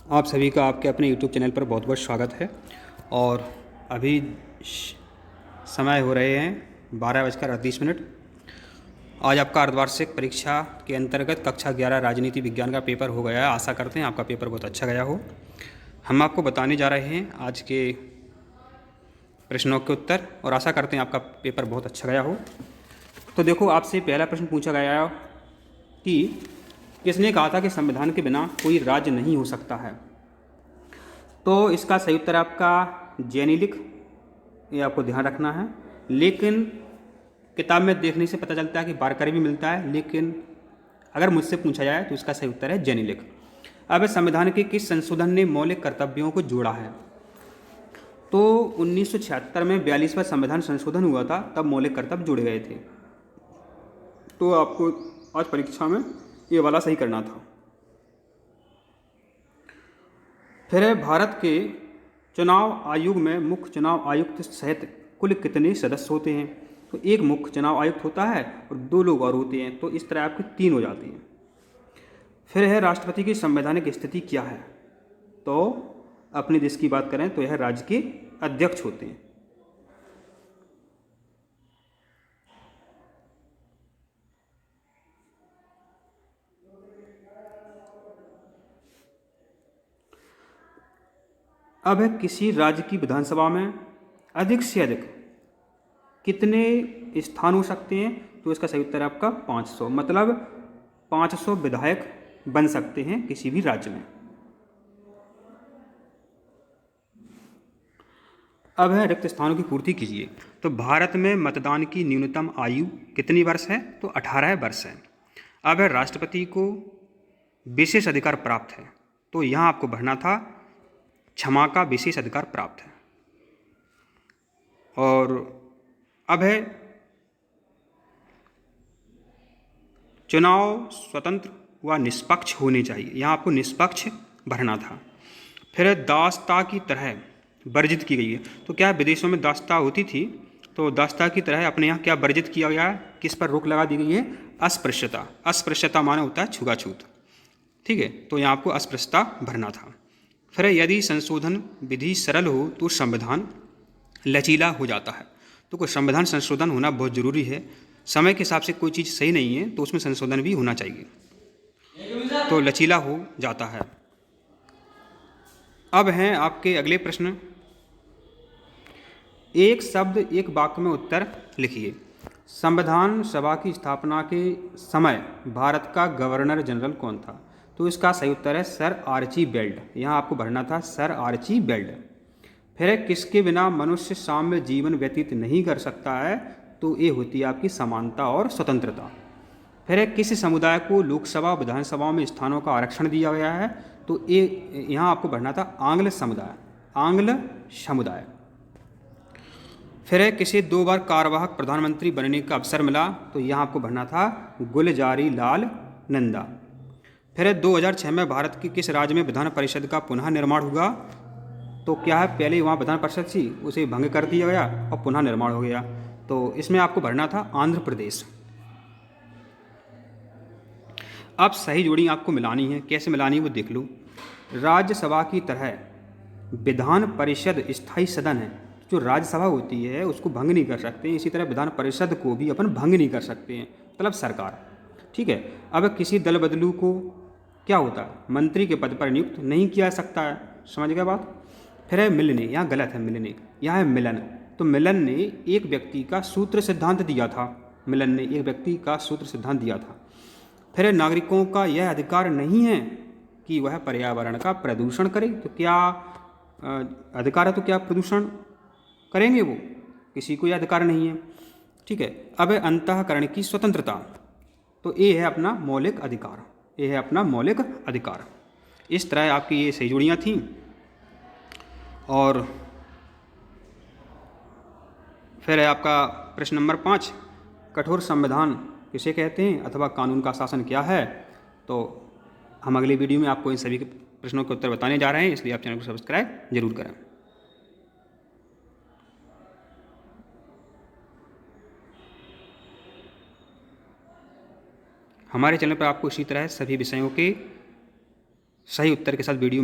आप सभी का आपके अपने YouTube चैनल पर बहुत बहुत स्वागत है। और अभी समय हो रहे हैं 12:38। आज आपका अर्धवार्षिक परीक्षा के अंतर्गत कक्षा 11 राजनीति विज्ञान का पेपर हो गया है। आशा करते हैं आपका पेपर बहुत अच्छा गया हो। हम आपको बताने जा रहे हैं आज के प्रश्नों के उत्तर और आशा करते हैं आपका पेपर बहुत अच्छा गया हो। तो देखो, आपसे पहला प्रश्न पूछा गया कि किसने कहा था कि संविधान के बिना कोई राज्य नहीं हो सकता है। तो इसका सही उत्तर आपका जेनिलिक, ये आपको ध्यान रखना है। लेकिन किताब में देखने से पता चलता है कि बारकर भी मिलता है, लेकिन अगर मुझसे पूछा जाए तो इसका सही उत्तर है जेनिलिक। अब संविधान के किस संशोधन ने मौलिक कर्तव्यों को जोड़ा है। तो 1976 में 42वां संविधान संशोधन हुआ था, तब मौलिक कर्तव्य जुड़े गए थे। तो आपको आज परीक्षा में ये वाला सही करना था। फिर भारत के चुनाव आयोग में मुख्य चुनाव आयुक्त सहित कुल कितने सदस्य होते हैं। तो एक मुख्य चुनाव आयुक्त होता है और 2 लोग और होते हैं, तो इस तरह आपके 3 हो जाते हैं। फिर है राष्ट्रपति की संवैधानिक स्थिति क्या है। तो अपने देश की बात करें तो यह राज्य के अध्यक्ष होते हैं। अब है किसी राज्य की विधानसभा में अधिक से अधिक कितने स्थान हो सकते हैं। तो इसका सही उत्तर है आपका 500, मतलब 500 विधायक बन सकते हैं किसी भी राज्य में। अब है रिक्त स्थानों की पूर्ति कीजिए। तो भारत में मतदान की न्यूनतम आयु कितनी वर्ष है। तो 18 वर्ष है। अब है राष्ट्रपति को विशेष अधिकार प्राप्त है। तो यहाँ आपको भरना था क्षमा का विशेष अधिकार प्राप्त है। और अब है चुनाव स्वतंत्र व निष्पक्ष होने चाहिए। यहाँ आपको निष्पक्ष भरना था। फिर दासता की तरह वर्जित की गई है। तो क्या विदेशों में दासता होती थी, तो दासता की तरह अपने यहाँ क्या वर्जित किया गया है, किस पर रोक लगा दी गई है। अस्पृश्यता। अस्पृश्यता माने होता है छुआछूत, ठीक है। तो यहाँ आपको अस्पृश्यता भरना था। फिर यदि संशोधन विधि सरल हो तो संविधान लचीला हो जाता है। तो कोई संविधान संशोधन होना बहुत ज़रूरी है। समय के हिसाब से कोई चीज़ सही नहीं है तो उसमें संशोधन भी होना चाहिए, तो लचीला हो जाता है। अब हैं आपके अगले प्रश्न। एक शब्द एक वाक्य में उत्तर लिखिए। संविधान सभा की स्थापना के समय भारत का गवर्नर जनरल कौन था। तो इसका सही उत्तर है सर आर्चीबेल्ट। यहाँ आपको भरना था सर आर्चीबेल्ट। फिर किसके बिना मनुष्य साम्य जीवन व्यतीत नहीं कर सकता है। तो ये होती है आपकी समानता और स्वतंत्रता। फिर किस समुदाय को लोकसभा विधानसभाओं में स्थानों का आरक्षण दिया गया है। तो ये यहाँ आपको भरना था आंग्ल समुदाय, आंग्ल समुदाय। फिर किसे 2 बार कार्यवाहक प्रधानमंत्री बनने का अवसर मिला। तो यहाँ आपको भरना था गुलजारी लाल नंदा। फिर 2006 में भारत के किस राज्य में विधान परिषद का पुनः निर्माण हुआ। तो क्या है, पहले वहाँ विधान परिषद थी, उसे भंग कर दिया गया और पुनः निर्माण हो गया। तो इसमें आपको भरना था आंध्र प्रदेश। अब सही जोड़ी आपको मिलानी है। कैसे मिलानी है वो देख लो। राज्यसभा की तरह विधान परिषद स्थायी सदन है। जो राज्यसभा होती है उसको भंग नहीं कर सकते, इसी तरह विधान परिषद को भी अपन भंग नहीं कर सकते हैं, मतलब सरकार, ठीक है। अब किसी दल बदलू को क्या होता है, मंत्री के पद पर नियुक्त नहीं किया सकता है। समझ गया बात। फिर है मिलने, यहाँ गलत है मिलने, यहाँ है मिलन। तो मिलन ने एक व्यक्ति का सूत्र सिद्धांत दिया था। मिलन ने एक व्यक्ति का सूत्र सिद्धांत दिया था। फिर नागरिकों का यह अधिकार नहीं है कि वह पर्यावरण का प्रदूषण करे। तो क्या अधिकार है, तो क्या प्रदूषण करेंगे वो, किसी को यह अधिकार नहीं है, ठीक है। अब है अंतःकरण की स्वतंत्रता। तो ये है अपना मौलिक अधिकार, ये है अपना मौलिक अधिकार। इस तरह आपकी ये सही जोड़ियाँ थीं। और फिर है आपका प्रश्न नंबर 5, कठोर संविधान किसे कहते हैं अथवा कानून का शासन क्या है। तो हम अगले वीडियो में आपको इन सभी के प्रश्नों के उत्तर बताने जा रहे हैं, इसलिए आप चैनल को सब्सक्राइब जरूर करें। हमारे चैनल पर आपको इसी तरह सभी विषयों के सही उत्तर के साथ वीडियो